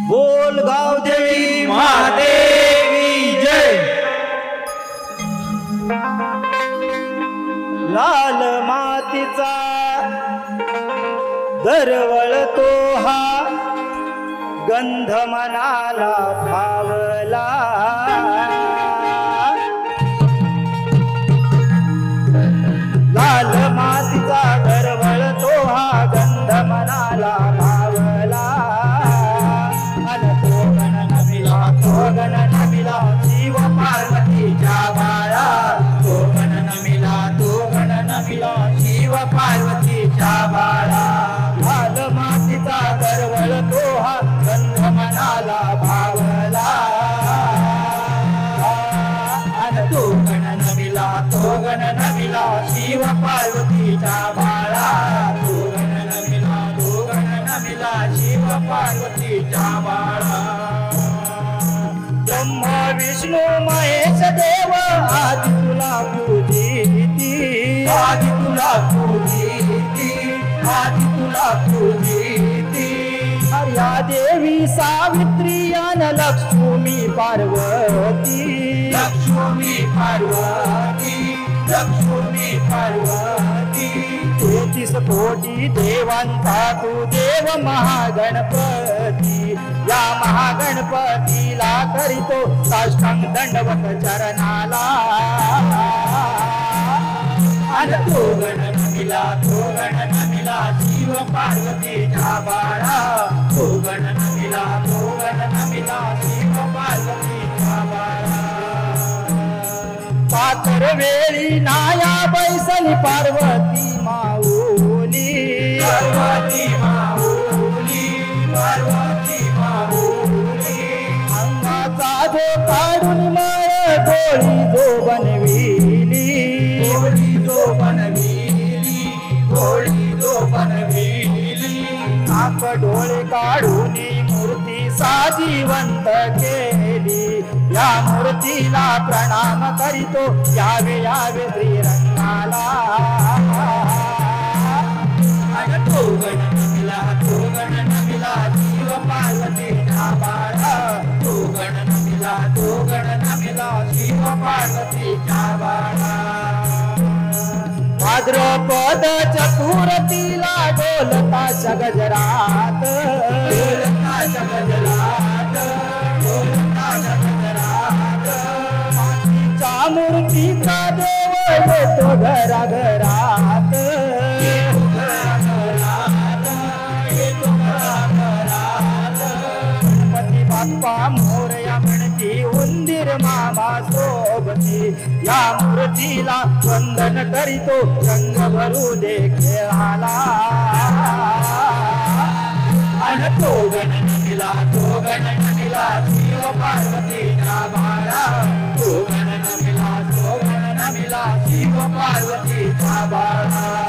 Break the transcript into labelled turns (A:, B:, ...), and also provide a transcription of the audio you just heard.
A: बोल गावदेवी महादेवी जय। लाल मातीचा दरवळतो हा गंध मनाला भावला। लाल मातीचा दरवळतो हा गंध मनाला भावला। तो गण नमिला शिव पार्वतीच्या बाळा। तो गण नमिला शिव पार्वतीच्या बाळा। लाल मातीचा दरवळतो हा गंध मनाला भावला। तो गण नमिला शिव पार्वतीच्या बाळा। तो गण नमिला शिव पार्वतीच्या बाळा। ब्रह्मा विष्णू महेश देव आदि तुला पूजिती। आदि तुला पूजिती। आदि तुला पूजिती। हर्या देवी सावित्री अन लक्ष्मी पार्वती। लक्ष्मी पार्वती। लक्ष्मी पार्वती। 33 कोटी देवांचा तू देव महागणपती। या महागणपतीला करीतो साष्टांग दंडवत चरणाला। तो गण नमिला शिव पार्वतीच्या बाळा। तो गण नमिला शिव पार्वतीच्या बाळा। पातर वेळी नाया बैसली पार्वती माऊली। पार्वती माऊली। पार्वती माऊली। अंगाचा जो काढून मळ गोळी जो बनविली। गोळी जो बनविली। गोळी जो बनविली। नाक डोळे काढून मूर्ती साजिवंत केली। या मूर्तीला प्रणाम करीतो यावे यावे श्रीरंगाला। तो गण नमिला शिव पार्वतीच्या बाळा। तो गण नमिला शिव पार्वतीच्या बाळा। भाद्रपद चतुर्थीला ढोलताच्या गजरात। ढोलताच्या गजरात। ढोलताच्या गजरात। मातीच्या मूर्तीचा देव येतो घराघरात। गणपती बाप्पा मोरया म्हणती उंदीर मामा सोबती। या मूर्तीला वंदन करीतो रंग भरू दे खेळाला। तो गण नमिला शिव पार्वतीच्या बाळा। तो गण नमिला शिव पार्वतीच्या बाळा।